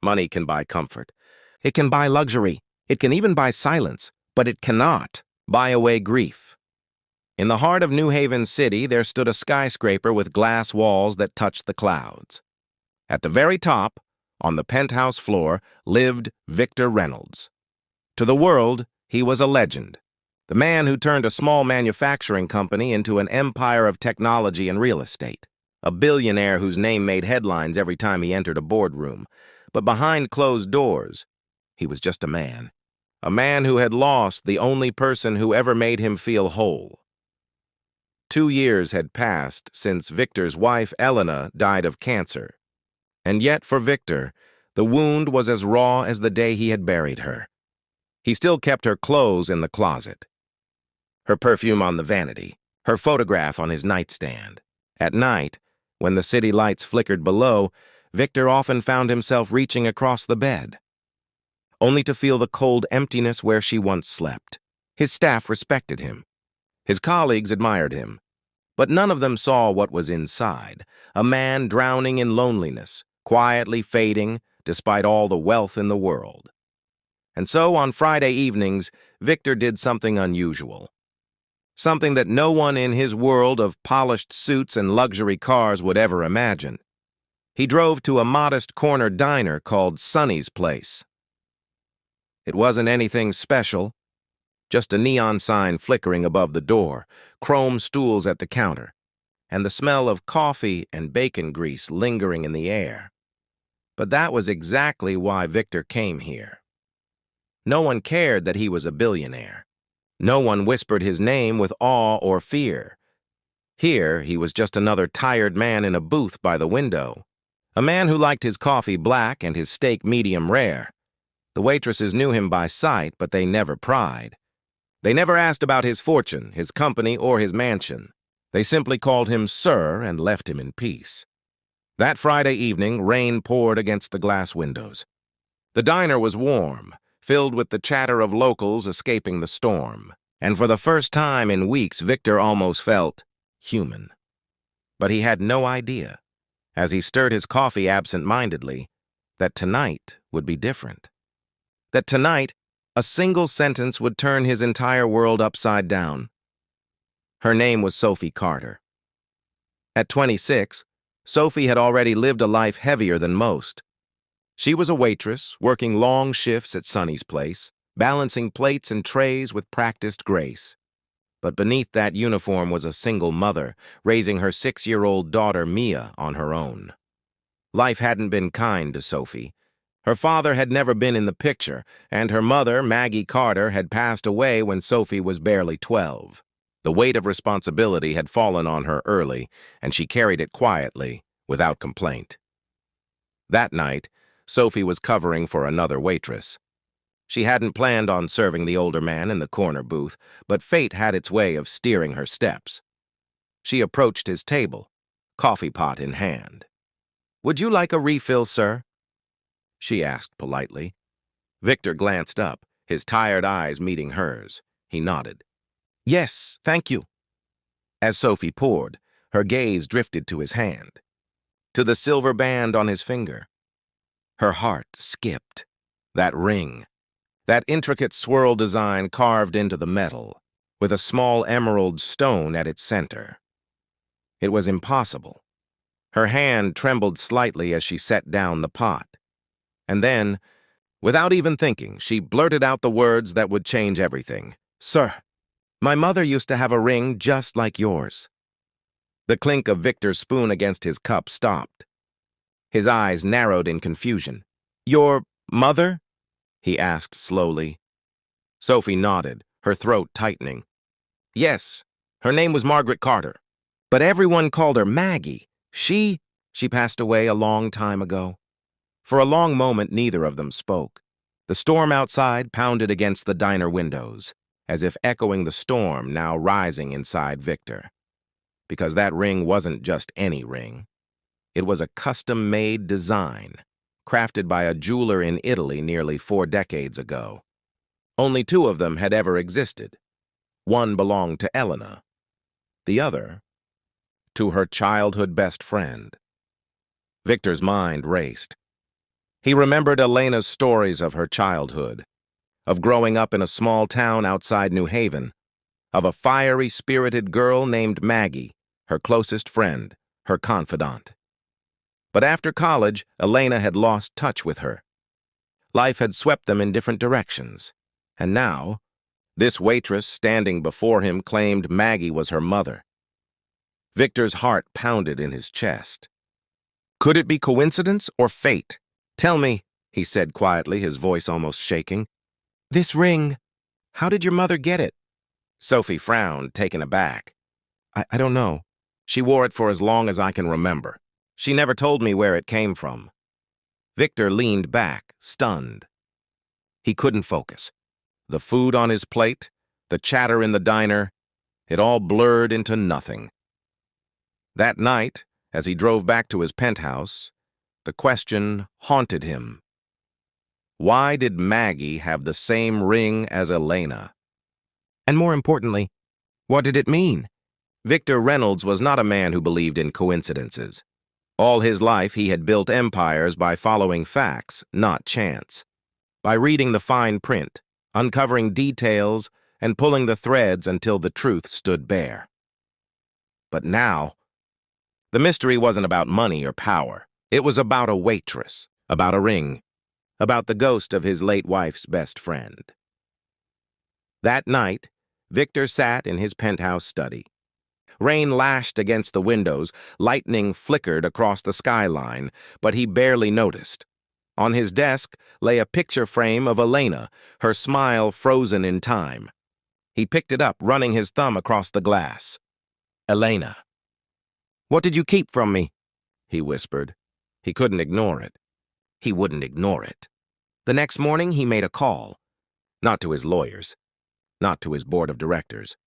Money can buy comfort. It can buy luxury. It can even buy silence, but it cannot buy away grief. In the heart of New Haven City, there stood a skyscraper with glass walls that touched the clouds. At the very top, on the penthouse floor, lived Victor Reynolds. To the world, he was a legend. The man who turned a small manufacturing company into an empire of technology and real estate. A billionaire whose name made headlines every time he entered a boardroom. But behind closed doors, he was just a man. A man who had lost the only person who ever made him feel whole. 2 years had passed since Victor's wife, Elena, died of cancer. And yet, for Victor, the wound was as raw as the day he had buried her. He still kept her clothes in the closet. Her perfume on the vanity, her photograph on his nightstand. At night, when the city lights flickered below, Victor often found himself reaching across the bed, only to feel the cold emptiness where she once slept. His staff respected him. His colleagues admired him. But none of them saw what was inside, a man drowning in loneliness, quietly fading despite all the wealth in the world. And so, on Friday evenings, Victor did something unusual. Something that no one in his world of polished suits and luxury cars would ever imagine. He drove to a modest corner diner called Sonny's Place. It wasn't anything special, just a neon sign flickering above the door, chrome stools at the counter, and the smell of coffee and bacon grease lingering in the air. But that was exactly why Victor came here. No one cared that he was a billionaire. No one whispered his name with awe or fear. Here, he was just another tired man in a booth by the window. A man who liked his coffee black and his steak medium rare. The waitresses knew him by sight, but they never pried. They never asked about his fortune, his company, or his mansion. They simply called him Sir and left him in peace. That Friday evening, rain poured against the glass windows. The diner was warm, filled with the chatter of locals escaping the storm. And for the first time in weeks, Victor almost felt human. But he had no idea, as he stirred his coffee absent-mindedly, that tonight would be different. That tonight, a single sentence would turn his entire world upside down. Her name was Sophie Carter. At 26, Sophie had already lived a life heavier than most. She was a waitress, working long shifts at Sonny's Place, balancing plates and trays with practiced grace. But beneath that uniform was a single mother, raising her 6-year-old daughter Mia on her own. Life hadn't been kind to Sophie. Her father had never been in the picture, and her mother, Maggie Carter, had passed away when Sophie was barely 12. The weight of responsibility had fallen on her early, and she carried it quietly, without complaint. That night, Sophie was covering for another waitress. She hadn't planned on serving the older man in the corner booth, but fate had its way of steering her steps. She approached his table, coffee pot in hand. "Would you like a refill, sir?" she asked politely. Victor glanced up, his tired eyes meeting hers. He nodded. "Yes, thank you." As Sophie poured, her gaze drifted to his hand, to the silver band on his finger. Her heart skipped. That ring, that intricate swirl design carved into the metal, with a small emerald stone at its center. It was impossible. Her hand trembled slightly as she set down the pot. And then, without even thinking, she blurted out the words that would change everything. "Sir, my mother used to have a ring just like yours." The clink of Victor's spoon against his cup stopped. His eyes narrowed in confusion. "Your mother?" he asked slowly. Sophie nodded, her throat tightening. "Yes, her name was Margaret Carter, but everyone called her Maggie. She passed away a long time ago." For a long moment, neither of them spoke. The storm outside pounded against the diner windows, as if echoing the storm now rising inside Victor. Because that ring wasn't just any ring. It was a custom-made design, crafted by a jeweler in Italy nearly 4 decades ago. Only 2 of them had ever existed. One belonged to Elena, the other to her childhood best friend. Victor's mind raced. He remembered Elena's stories of her childhood, of growing up in a small town outside New Haven, of a fiery, spirited girl named Maggie, her closest friend, her confidant. But after college, Elena had lost touch with her. Life had swept them in different directions, and now, this waitress standing before him claimed Maggie was her mother. Victor's heart pounded in his chest. Could it be coincidence or fate? "Tell me," he said quietly, his voice almost shaking. "This ring, how did your mother get it?" Sophie frowned, taken aback. I don't know. She wore it for as long as I can remember. She never told me where it came from." Victor leaned back, stunned. He couldn't focus. The food on his plate, the chatter in the diner, it all blurred into nothing. That night, as he drove back to his penthouse, the question haunted him. Why did Maggie have the same ring as Elena? And more importantly, what did it mean? Victor Reynolds was not a man who believed in coincidences. All his life he had built empires by following facts, not chance. By reading the fine print, uncovering details, and pulling the threads until the truth stood bare. But now, the mystery wasn't about money or power. It was about a waitress, about a ring, about the ghost of his late wife's best friend. That night, Victor sat in his penthouse study. Rain lashed against the windows, lightning flickered across the skyline, but he barely noticed. On his desk lay a picture frame of Elena, her smile frozen in time. He picked it up, running his thumb across the glass. "Elena. What did you keep from me?" he whispered. He couldn't ignore it. He wouldn't ignore it. The next morning, he made a call. Not to his lawyers, not to his board of directors,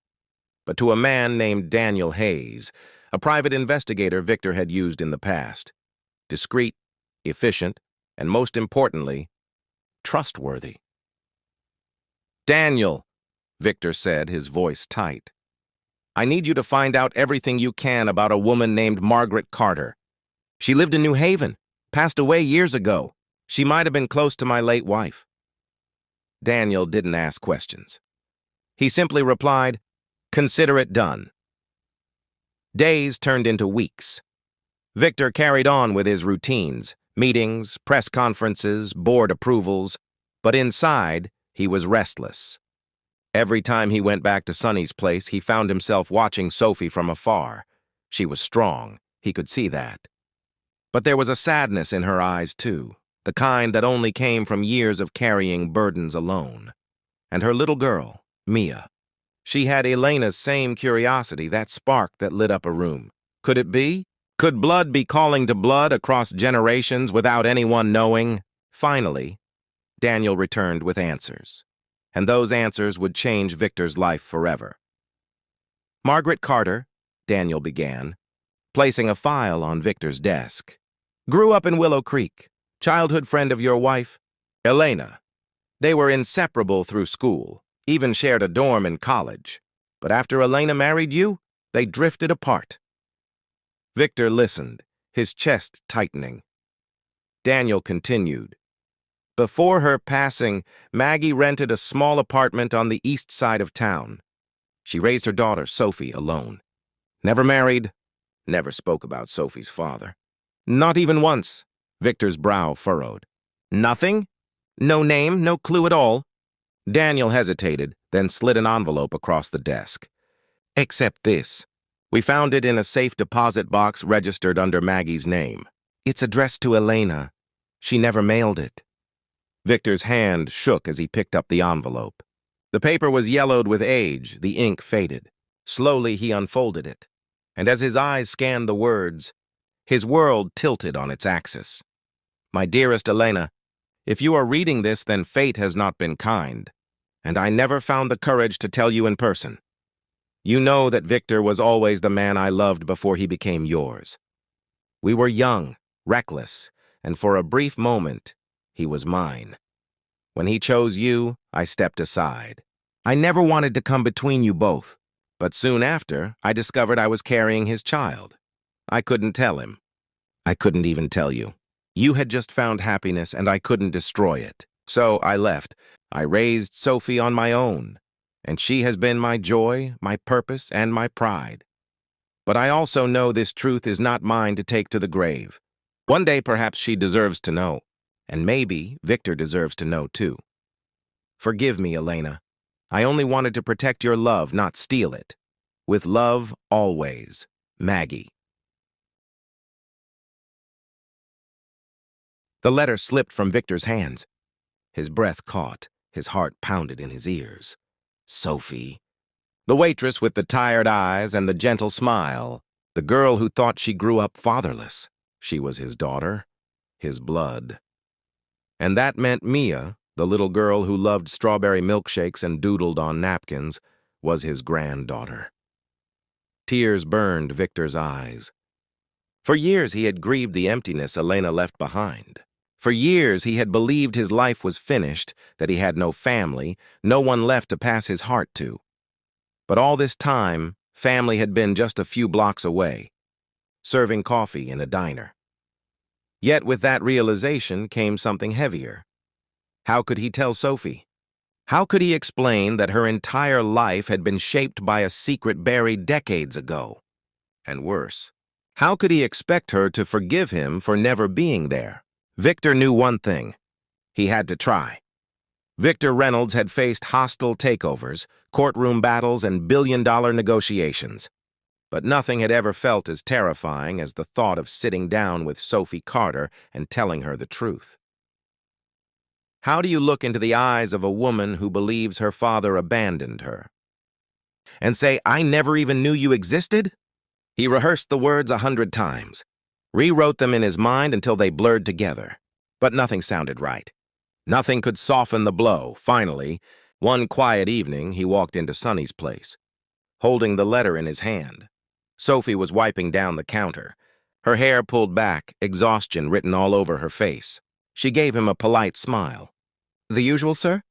but to a man named Daniel Hayes, a private investigator Victor had used in the past. Discreet, efficient, and most importantly, trustworthy. "Daniel," Victor said, his voice tight, "I need you to find out everything you can about a woman named Margaret Carter. She lived in New Haven, passed away years ago. She might have been close to my late wife." Daniel didn't ask questions. He simply replied, "Consider it done." Days turned into weeks. Victor carried on with his routines, meetings, press conferences, board approvals, but inside, he was restless. Every time he went back to Sonny's place, he found himself watching Sophie from afar. She was strong, he could see that. But there was a sadness in her eyes, too, the kind that only came from years of carrying burdens alone. And her little girl, Mia. She had Elena's same curiosity, that spark that lit up a room. Could it be? Could blood be calling to blood across generations without anyone knowing? Finally, Daniel returned with answers. And those answers would change Victor's life forever. "Margaret Carter," Daniel began, placing a file on Victor's desk, "grew up in Willow Creek, childhood friend of your wife, Elena. They were inseparable through school, even shared a dorm in college. But after Elena married you, they drifted apart." Victor listened, his chest tightening. Daniel continued. "Before her passing, Maggie rented a small apartment on the east side of town. She raised her daughter, Sophie, alone. Never married, never spoke about Sophie's father. Not even once." Victor's brow furrowed. "Nothing? No name, no clue at all?" Daniel hesitated, then slid an envelope across the desk. "Except this. We found it in a safe deposit box registered under Maggie's name. It's addressed to Elena. She never mailed it." Victor's hand shook as he picked up the envelope. The paper was yellowed with age, the ink faded. Slowly he unfolded it, and as his eyes scanned the words, his world tilted on its axis. "My dearest Elena, if you are reading this, then fate has not been kind, and I never found the courage to tell you in person. You know that Victor was always the man I loved before he became yours. We were young, reckless, and for a brief moment, he was mine. When he chose you, I stepped aside. I never wanted to come between you both, but soon after, I discovered I was carrying his child. I couldn't tell him. I couldn't even tell you. You had just found happiness and I couldn't destroy it. So I left. I raised Sophie on my own, and she has been my joy, my purpose, and my pride. But I also know this truth is not mine to take to the grave. One day perhaps she deserves to know, and maybe Victor deserves to know too. Forgive me, Elena. I only wanted to protect your love, not steal it. With love, always, Maggie. The letter slipped from Victor's hands. His breath caught, his heart pounded in his ears. Sophie. The waitress with the tired eyes and the gentle smile. The girl who thought she grew up fatherless. She was his daughter, his blood. And that meant Mia, the little girl who loved strawberry milkshakes and doodled on napkins, was his granddaughter. Tears burned Victor's eyes. For years he had grieved the emptiness Elena left behind. For years he had believed his life was finished, that he had no family, no one left to pass his heart to. But all this time, family had been just a few blocks away, serving coffee in a diner. Yet with that realization came something heavier. How could he tell Sophie? How could he explain that her entire life had been shaped by a secret buried decades ago? And worse, how could he expect her to forgive him for never being there? Victor knew one thing. He had to try. Victor Reynolds had faced hostile takeovers, courtroom battles, and billion-dollar negotiations. But nothing had ever felt as terrifying as the thought of sitting down with Sophie Carter and telling her the truth. How do you look into the eyes of a woman who believes her father abandoned her? And say, "I never even knew you existed"? He rehearsed the words 100 times, rewrote them in his mind until they blurred together. But nothing sounded right. Nothing could soften the blow. Finally, one quiet evening, he walked into Sonny's place, holding the letter in his hand. Sophie was wiping down the counter, her hair pulled back, exhaustion written all over her face. She gave him a polite smile. "The usual, sir?"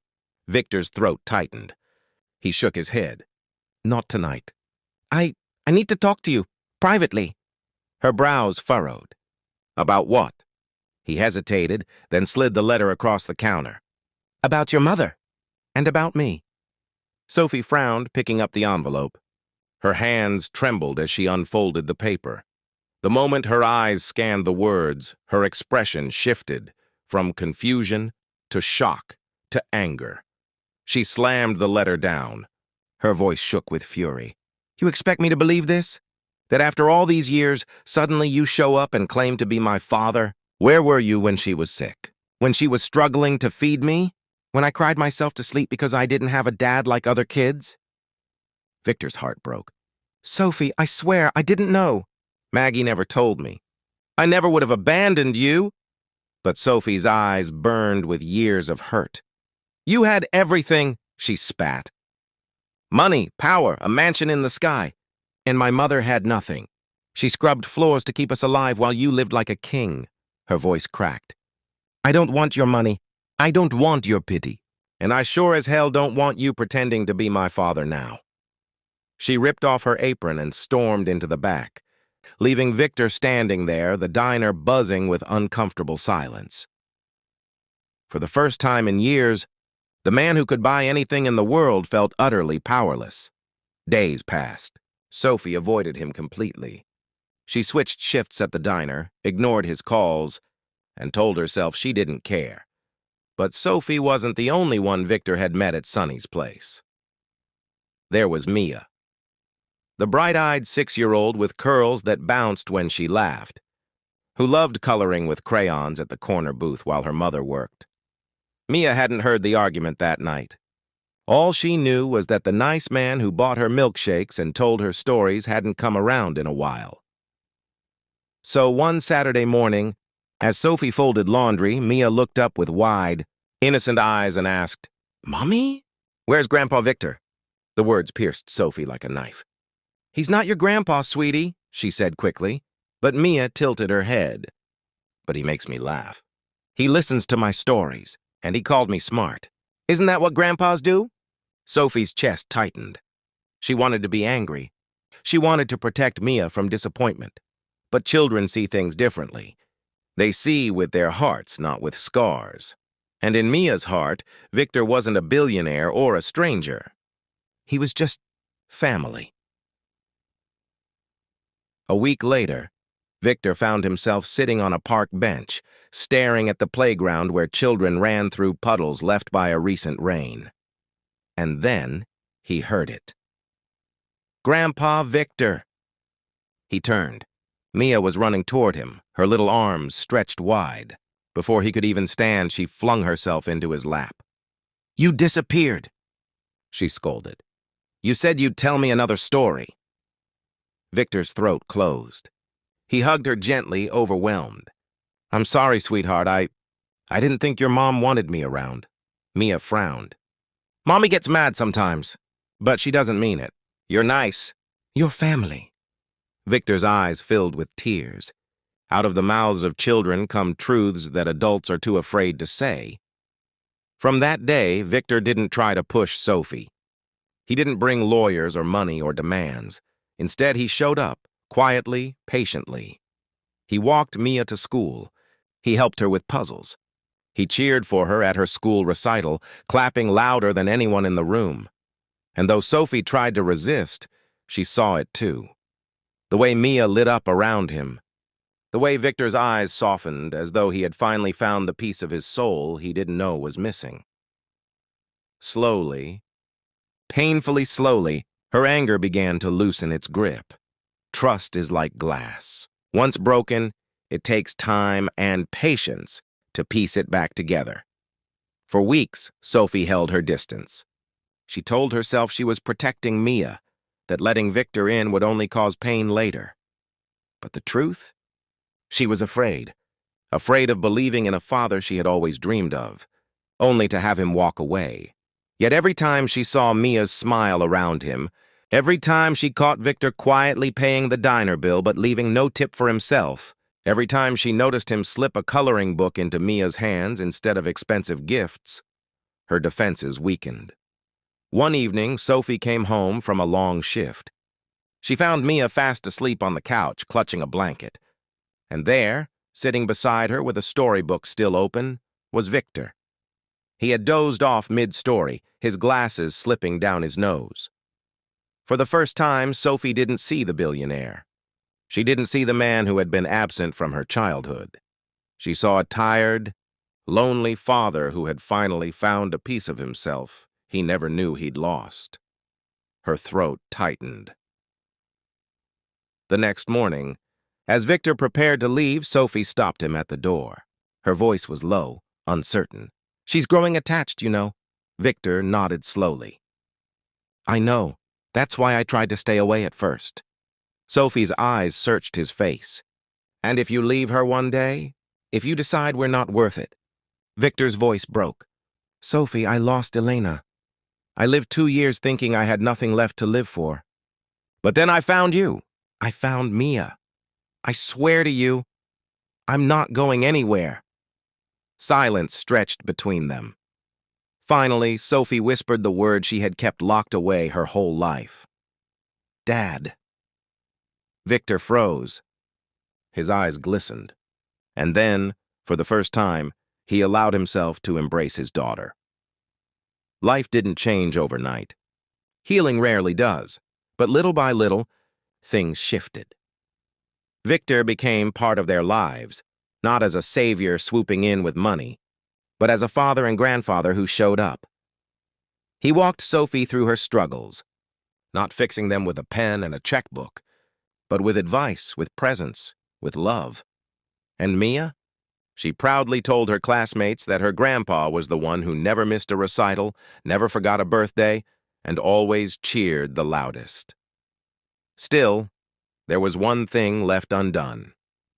Victor's throat tightened. He shook his head. "Not tonight. I need to talk to you, privately." Her brows furrowed. "About what?" He hesitated, then slid the letter across the counter. "About your mother, and about me." Sophie frowned, picking up the envelope. Her hands trembled as she unfolded the paper. The moment her eyes scanned the words, her expression shifted from confusion to shock to anger. She slammed the letter down. Her voice shook with fury. "You expect me to believe this? That after all these years, suddenly you show up and claim to be my father? Where were you when she was sick? When she was struggling to feed me? When I cried myself to sleep because I didn't have a dad like other kids?" Victor's heart broke. "Sophie, I swear, I didn't know." "Maggie never told me. I never would have abandoned you." But Sophie's eyes burned with years of hurt. "You had everything," she spat. "Money, power, a mansion in the sky. And my mother had nothing. She scrubbed floors to keep us alive while you lived like a king." Her voice cracked. "I don't want your money. I don't want your pity. And I sure as hell don't want you pretending to be my father now." She ripped off her apron and stormed into the back, leaving Victor standing there, the diner buzzing with uncomfortable silence. For the first time in years, the man who could buy anything in the world felt utterly powerless. Days passed. Sophie avoided him completely. She switched shifts at the diner, ignored his calls, and told herself she didn't care. But Sophie wasn't the only one Victor had met at Sonny's place. There was Mia, the bright-eyed 6-year-old with curls that bounced when she laughed, who loved coloring with crayons at the corner booth while her mother worked. Mia hadn't heard the argument that night. All she knew was that the nice man who bought her milkshakes and told her stories hadn't come around in a while. So one Saturday morning, as Sophie folded laundry, Mia looked up with wide, innocent eyes and asked, "Mommy? Where's Grandpa Victor?" The words pierced Sophie like a knife. "He's not your grandpa, sweetie," she said quickly, but Mia tilted her head. "But he makes me laugh. He listens to my stories, and he called me smart. Isn't that what grandpas do?" Sophie's chest tightened. She wanted to be angry. She wanted to protect Mia from disappointment. But children see things differently. They see with their hearts, not with scars. And in Mia's heart, Victor wasn't a billionaire or a stranger. He was just family. A week later, Victor found himself sitting on a park bench, staring at the playground where children ran through puddles left by a recent rain. And then he heard it. "Grandpa Victor!" He turned. Mia was running toward him, her little arms stretched wide. Before he could even stand, she flung herself into his lap. "You disappeared," she scolded. "You said you'd tell me another story." Victor's throat closed. He hugged her gently, overwhelmed. "I'm sorry, sweetheart. I didn't think your mom wanted me around." Mia frowned. "Mommy gets mad sometimes, but she doesn't mean it. You're nice. You're family." Victor's eyes filled with tears. Out of the mouths of children come truths that adults are too afraid to say. From that day, Victor didn't try to push Sophie. He didn't bring lawyers or money or demands. Instead, he showed up, quietly, patiently. He walked Mia to school. He helped her with puzzles. He cheered for her at her school recital, clapping louder than anyone in the room. And though Sophie tried to resist, she saw it too. The way Mia lit up around him. The way Victor's eyes softened as though he had finally found the piece of his soul he didn't know was missing. Slowly, painfully slowly, her anger began to loosen its grip. Trust is like glass. Once broken, it takes time and patience to piece it back together. For weeks, Sophie held her distance. She told herself she was protecting Mia, that letting Victor in would only cause pain later. But the truth? She was afraid. Afraid of believing in a father she had always dreamed of, only to have him walk away. Yet every time she saw Mia's smile around him, every time she caught Victor quietly paying the diner bill but leaving no tip for himself, every time she noticed him slip a coloring book into Mia's hands instead of expensive gifts, her defenses weakened. One evening, Sophie came home from a long shift. She found Mia fast asleep on the couch, clutching a blanket. And there, sitting beside her with a storybook still open, was Victor. He had dozed off mid-story, his glasses slipping down his nose. For the first time, Sophie didn't see the billionaire. She didn't see the man who had been absent from her childhood. She saw a tired, lonely father who had finally found a piece of himself he never knew he'd lost. Her throat tightened. The next morning, as Victor prepared to leave, Sophie stopped him at the door. Her voice was low, uncertain. "She's growing attached, you know." Victor nodded slowly. "I know. That's why I tried to stay away at first." Sophie's eyes searched his face. "And if you leave her one day? If you decide we're not worth it?" Victor's voice broke. "Sophie, I lost Elena. I lived 2 years thinking I had nothing left to live for. But then I found you. I found Mia. I swear to you, I'm not going anywhere." Silence stretched between them. Finally, Sophie whispered the word she had kept locked away her whole life. "Dad." Victor froze. His eyes glistened. And then, for the first time, he allowed himself to embrace his daughter. Life didn't change overnight. Healing rarely does, but little by little, things shifted. Victor became part of their lives, not as a savior swooping in with money, but as a father and grandfather who showed up. He walked Sophie through her struggles, not fixing them with a pen and a checkbook, but with advice, with presence, with love. And Mia? She proudly told her classmates that her grandpa was the one who never missed a recital, never forgot a birthday, and always cheered the loudest. Still, there was one thing left undone.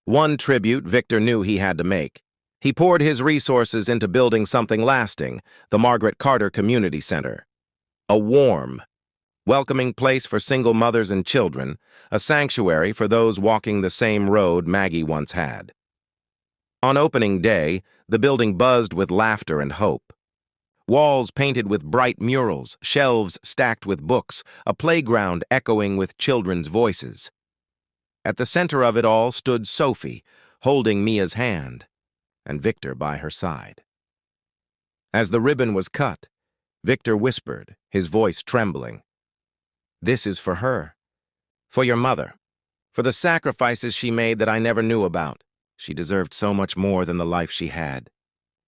One tribute Victor knew he had to make. He poured his resources into building something lasting, the Margaret Carter Community Center. A warm, welcoming place for single mothers and children, a sanctuary for those walking the same road Maggie once had. On opening day, the building buzzed with laughter and hope. Walls painted with bright murals, shelves stacked with books, a playground echoing with children's voices. At the center of it all stood Sophie, holding Mia's hand, and Victor by her side. As the ribbon was cut, Victor whispered, his voice trembling, "This is for her, for your mother, for the sacrifices she made that I never knew about. She deserved so much more than the life she had.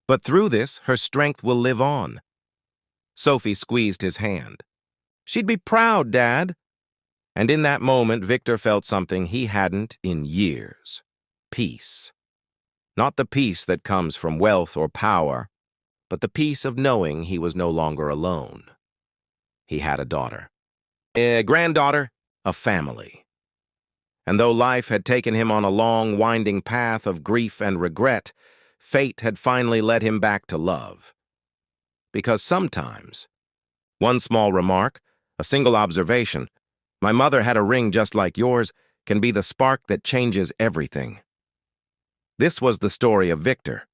But through this, her strength will live on." Sophie squeezed his hand. "She'd be proud, Dad." And in that moment, Victor felt something he hadn't in years. Peace. Not the peace that comes from wealth or power, but the peace of knowing he was no longer alone. He had a daughter. A granddaughter, a family. And though life had taken him on a long, winding path of grief and regret, fate had finally led him back to love. Because sometimes, one small remark, a single observation, "My mother had a ring just like yours," can be the spark that changes everything. This was the story of Victor,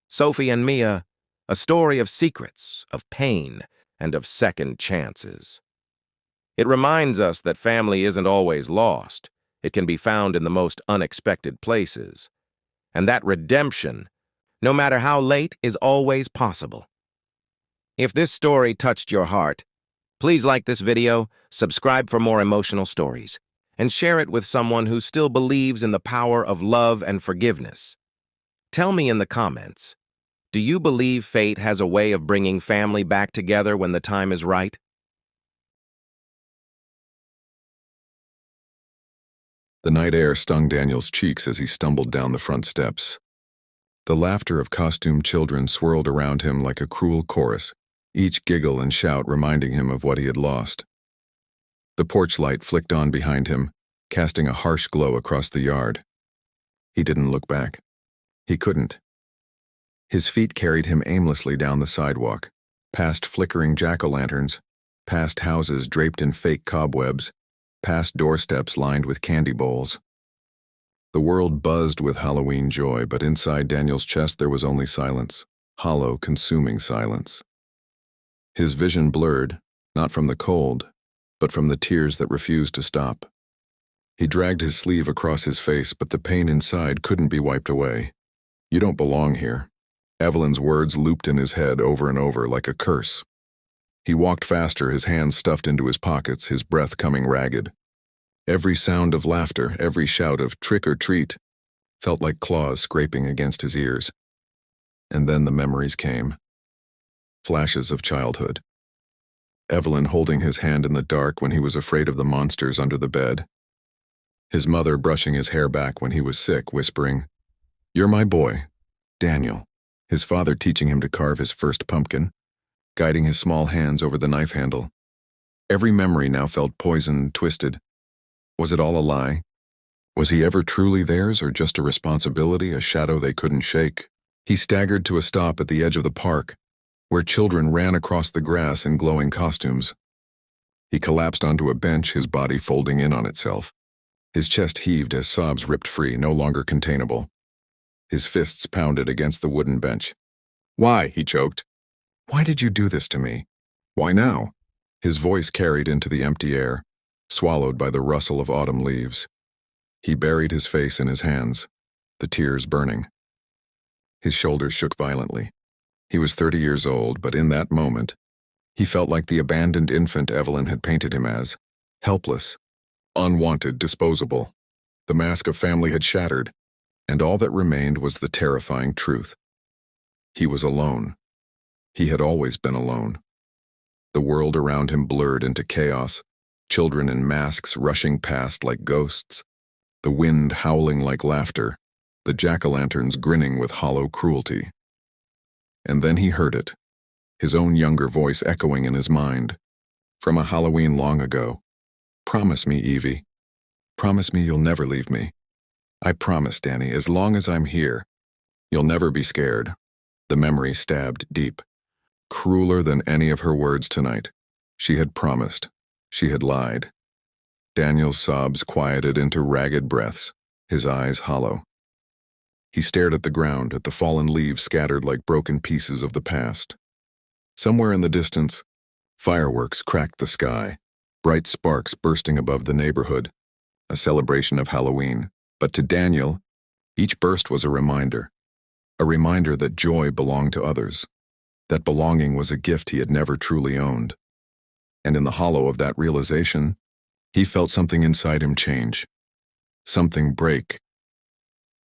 Sophie and Mia, a story of secrets, of pain, and of second chances. It reminds us that family isn't always lost. It can be found in the most unexpected places. And that redemption, no matter how late, is always possible. If this story touched your heart, please like this video, subscribe for more emotional stories, and share it with someone who still believes in the power of love and forgiveness. Tell me in the comments, do you believe fate has a way of bringing family back together when the time is right? The night air stung Daniel's cheeks as he stumbled down the front steps. The laughter of costumed children swirled around him like a cruel chorus, each giggle and shout reminding him of what he had lost. The porch light flicked on behind him, casting a harsh glow across the yard. He didn't look back. He couldn't. His feet carried him aimlessly down the sidewalk, past flickering jack-o'-lanterns, past houses draped in fake cobwebs, past doorsteps lined with candy bowls. The world buzzed with Halloween joy, but inside Daniel's chest there was only silence, hollow, consuming silence. His vision blurred, not from the cold, but from the tears that refused to stop. He dragged his sleeve across his face, but the pain inside couldn't be wiped away. "You don't belong here." Evelyn's words looped in his head over and over like a curse. He walked faster, his hands stuffed into his pockets, his breath coming ragged. Every sound of laughter, every shout of trick or treat, felt like claws scraping against his ears. And then the memories came. Flashes of childhood. Evelyn holding his hand in the dark when he was afraid of the monsters under the bed. His mother brushing his hair back when he was sick, whispering, "You're my boy, Daniel." His father teaching him to carve his first pumpkin, guiding his small hands over the knife handle. Every memory now felt poisoned, twisted. Was it all a lie? Was he ever truly theirs, or just a responsibility, a shadow they couldn't shake? He staggered to a stop at the edge of the park, where children ran across the grass in glowing costumes. He collapsed onto a bench, his body folding in on itself. His chest heaved as sobs ripped free, no longer containable. His fists pounded against the wooden bench. "Why?" he choked. "Why did you do this to me? Why now?" His voice carried into the empty air, swallowed by the rustle of autumn leaves. He buried his face in his hands, the tears burning. His shoulders shook violently. He was 30 years old, but in that moment, he felt like the abandoned infant Evelyn had painted him as, helpless, unwanted, disposable. The mask of family had shattered, and all that remained was the terrifying truth. He was alone. He had always been alone. The world around him blurred into chaos, children in masks rushing past like ghosts, the wind howling like laughter, the jack-o'-lanterns grinning with hollow cruelty. And then he heard it, his own younger voice echoing in his mind, from a Halloween long ago. "Promise me, Evie. Promise me you'll never leave me. I promise, Danny, as long as I'm here, you'll never be scared." The memory stabbed deep. Crueler than any of her words tonight. She had promised. She had lied. Daniel's sobs quieted into ragged breaths, his eyes hollow. He stared at the ground, at the fallen leaves scattered like broken pieces of the past. Somewhere in the distance, fireworks cracked the sky, bright sparks bursting above the neighborhood, a celebration of Halloween. But to Daniel, Each burst was a reminder that joy belonged to others, that belonging was a gift he had never truly owned. And in the hollow of that realization, he felt something inside him change, something break.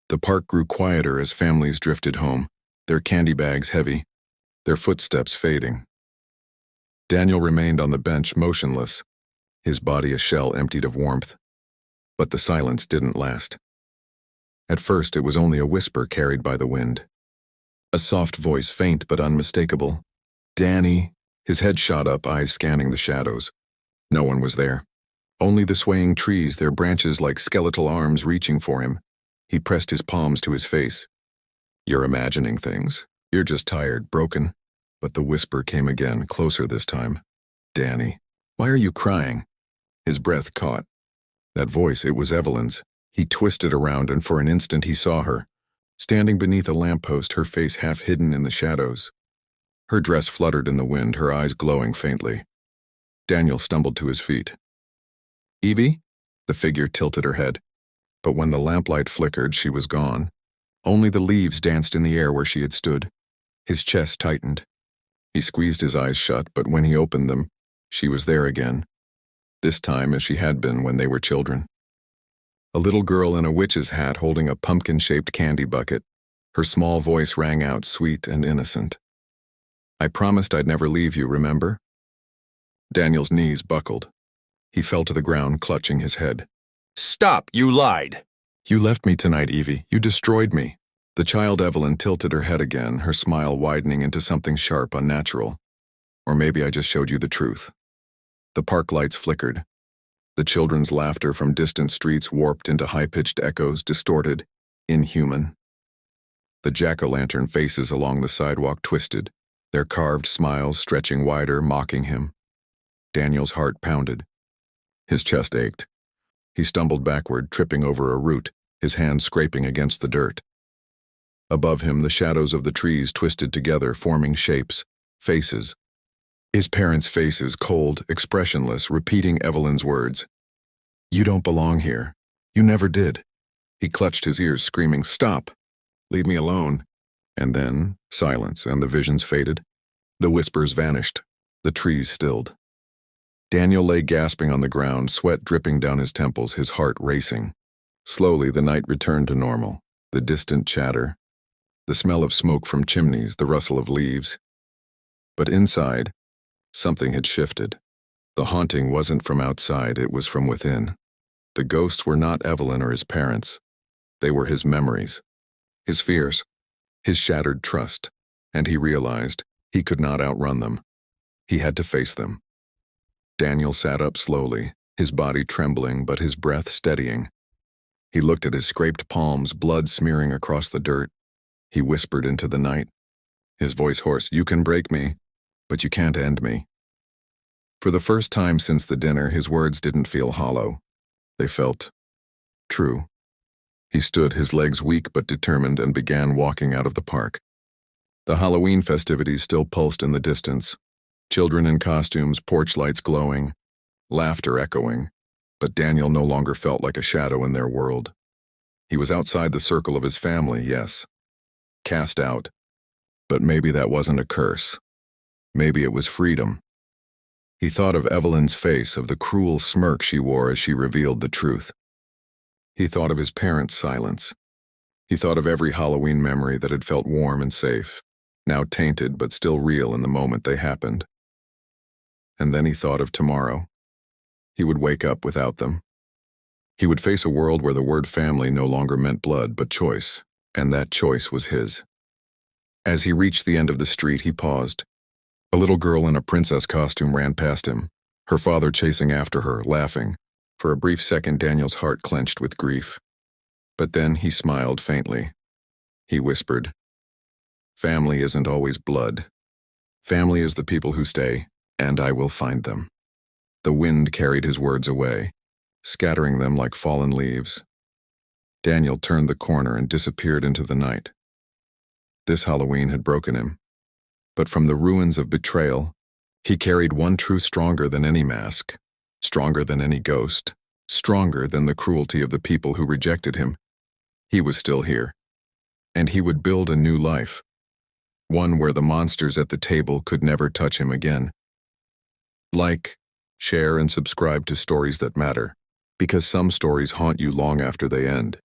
The park grew quieter as families drifted home, their candy bags heavy, their footsteps fading. Daniel remained on the bench motionless, his body a shell emptied of warmth. But the silence didn't last. At first, it was only a whisper carried by the wind. A soft voice, faint but unmistakable. "Danny." His head shot up, eyes scanning the shadows. No one was there. Only the swaying trees, their branches like skeletal arms reaching for him. He pressed his palms to his face. "You're imagining things. You're just tired, broken." But the whisper came again, closer this time. "Danny, why are you crying?" His breath caught. That voice, it was Evelyn's. He twisted around, and for an instant he saw her, standing beneath a lamppost, her face half hidden in the shadows. Her dress fluttered in the wind, her eyes glowing faintly. Daniel stumbled to his feet. "Evie?" The figure tilted her head. But when the lamplight flickered, she was gone. Only the leaves danced in the air where she had stood. His chest tightened. He squeezed his eyes shut, but when he opened them, she was there again. This time as she had been when they were children. A little girl in a witch's hat holding a pumpkin-shaped candy bucket. Her small voice rang out, sweet and innocent. "I promised I'd never leave you, remember?" Daniel's knees buckled. He fell to the ground, clutching his head. "Stop! You lied!" "You left me tonight, Evie. You destroyed me." The child Evelyn tilted her head again, her smile widening into something sharp, unnatural. "Or maybe I just showed you the truth." The park lights flickered. The children's laughter from distant streets warped into high-pitched echoes, distorted, inhuman. The jack-o'-lantern faces along the sidewalk twisted, their carved smiles stretching wider, mocking him. Daniel's heart pounded. His chest ached. He stumbled backward, tripping over a root, his hand scraping against the dirt. Above him, the shadows of the trees twisted together, forming shapes, faces. His parents' faces, cold, expressionless, repeating Evelyn's words. "You don't belong here. You never did." He clutched his ears, screaming, "Stop! Leave me alone." And then, silence, and the visions faded. The whispers vanished. The trees stilled. Daniel lay gasping on the ground, sweat dripping down his temples, his heart racing. Slowly, the night returned to normal. The distant chatter, the smell of smoke from chimneys, the rustle of leaves. But inside, something had shifted. The haunting wasn't from outside, it was from within. The ghosts were not Evelyn or his parents. They were his memories, his fears, his shattered trust, and he realized he could not outrun them. He had to face them. Daniel sat up slowly, his body trembling but his breath steadying. He looked at his scraped palms, blood smearing across the dirt. He whispered into the night, his voice hoarse, "You can break me, but you can't end me." For the first time since the dinner, his words didn't feel hollow. They felt true. He stood, his legs weak but determined, and began walking out of the park. The Halloween festivities still pulsed in the distance. Children in costumes, porch lights glowing, laughter echoing. But Daniel no longer felt like a shadow in their world. He was outside the circle of his family, yes. Cast out. But maybe that wasn't a curse. Maybe it was freedom. He thought of Evelyn's face, of the cruel smirk she wore as she revealed the truth. He thought of his parents' silence. He thought of every Halloween memory that had felt warm and safe, now tainted but still real in the moment they happened. And then he thought of tomorrow. He would wake up without them. He would face a world where the word family no longer meant blood but choice, and that choice was his. As he reached the end of the street, he paused. A little girl in a princess costume ran past him, her father chasing after her, laughing. For a brief second, Daniel's heart clenched with grief. But then he smiled faintly. He whispered, "Family isn't always blood. Family is the people who stay, and I will find them." The wind carried his words away, scattering them like fallen leaves. Daniel turned the corner and disappeared into the night. This Halloween had broken him. But from the ruins of betrayal, he carried one truth stronger than any mask, stronger than any ghost, stronger than the cruelty of the people who rejected him. he was still here. And he would build a new life. One where the monsters at the table could never touch him again. Like, share, and subscribe to Stories That Matter, because some stories haunt you long after they end.